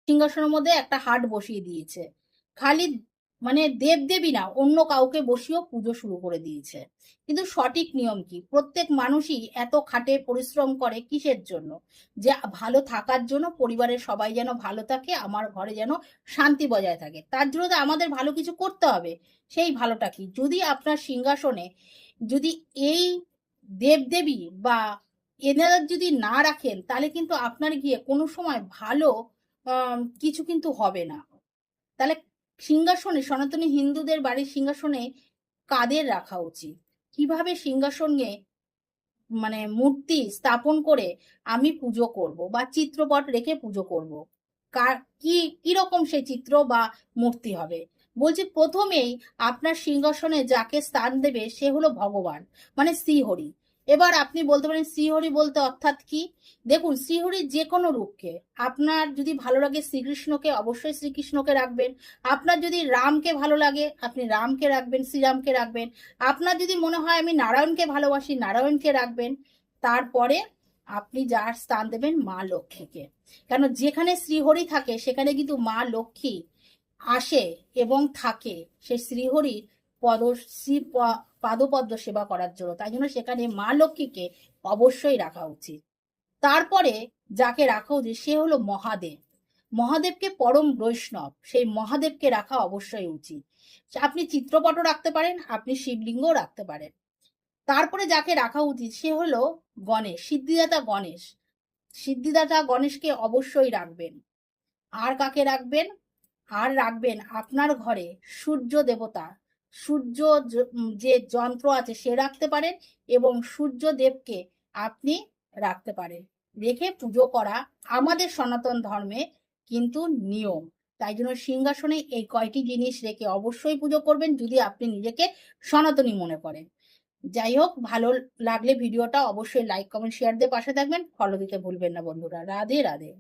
সিংহাসনের মধ্যে একটা হাট বসিয়ে দিয়েছে। খালি মানে দেবদেবী না, অন্য কাউকে বসিয়েও পুজো শুরু করে দিয়েছে। কিন্তু সঠিক নিয়ম কি? প্রত্যেক মানুষই এত খাটে পরিশ্রম করে কিসের জন্য? যে ভালো থাকার জন্য, পরিবারের সবাই যেন ভালো থাকে, আমার ঘরে যেন শান্তি বজায় থাকে। তার জন্য তো আমাদের ভালো কিছু করতে হবে। সেই ভালোটা কি? যদি আপনার সিংহাসনে যদি এই দেবদেবী বা এনারা যদি না রাখেন, তাহলে কিন্তু আপনার গিয়ে কোনো সময় ভালো কিছু কিন্তু হবে না। তাহলে সিংহাসনে, সনাতনী হিন্দুদের বাড়ির সিংহাসনে কাদের রাখা উচিত? কিভাবে সিংহাসনে মানে মূর্তি স্থাপন করে আমি পুজো করব বা চিত্রপট রেখে পুজো করব? কি কিরকম সেই চিত্র বা মূর্তি হবে? বলছি, প্রথমেই আপনার সিংহাসনে যাকে স্থান দেবে সে হলো ভগবান, মানে শ্রীহরি। এবার আপনি বলতে পারেন শ্রীহরি বলতে অর্থাৎ কি? দেখুন, শ্রীহরির যে কোনো রূপকে, আপনার যদি ভালো লাগে শ্রীকৃষ্ণকে, অবশ্যই শ্রীকৃষ্ণকে রাখবেন। আপনার যদি রামকে ভালো লাগে, আপনি রামকে রাখবেন, শ্রীরামকে রাখবেন। আপনার যদি মনে হয় আমি নারায়ণকে ভালোবাসি, নারায়ণকে রাখবেন। তারপরে আপনি যার স্থান দেবেন মা লক্ষ্মীকে। কেন, যেখানে শ্রীহরি থাকে সেখানে কিন্তু মা লক্ষ্মী আসে এবং থাকে, সে শ্রীহরির পদ শ্রী পাদপদ্ম সেবা করার জন্য। তাই জন্য সেখানে মা লক্ষ্মীকে অবশ্যই রাখা উচিত। তারপরে যাকে রাখা উচিত সে হলো মহাদেব। মহাদেবকে পরম বৈষ্ণব, সেই মহাদেবকে রাখা অবশ্যই উচিত। আপনি চিত্রপটও রাখতে পারেন, আপনি শিবলিঙ্গও রাখতে পারেন। তারপরে যাকে রাখা উচিত সে হলো গণেশ, সিদ্ধিদাতা গণেশ। সিদ্ধিদাতা গণেশকে অবশ্যই রাখবেন। আর কাকে রাখবেন? আর রাখবেন আপনার ঘরে সূর্য দেবতা, সূর্য যে যন্ত্র আছে সে রাখতে পারেন, এবং সূর্য দেবকে আপনি রাখতে পারেন। রেখে পুজো করা আমাদের সনাতন ধর্মে কিন্তু নিয়ম। তাই জন্য সিংহাসনে এই কয়টি জিনিস রেখে অবশ্যই পুজো করবেন, যদি আপনি নিজেকে সনাতনী মনে করেন। যাই হোক, ভালো লাগলে ভিডিওটা অবশ্যই লাইক কমেন্ট শেয়ার দিয়ে পাশে থাকবেন। ফলো দিতে ভুলবেন না বন্ধুরা। রাধে রাধে।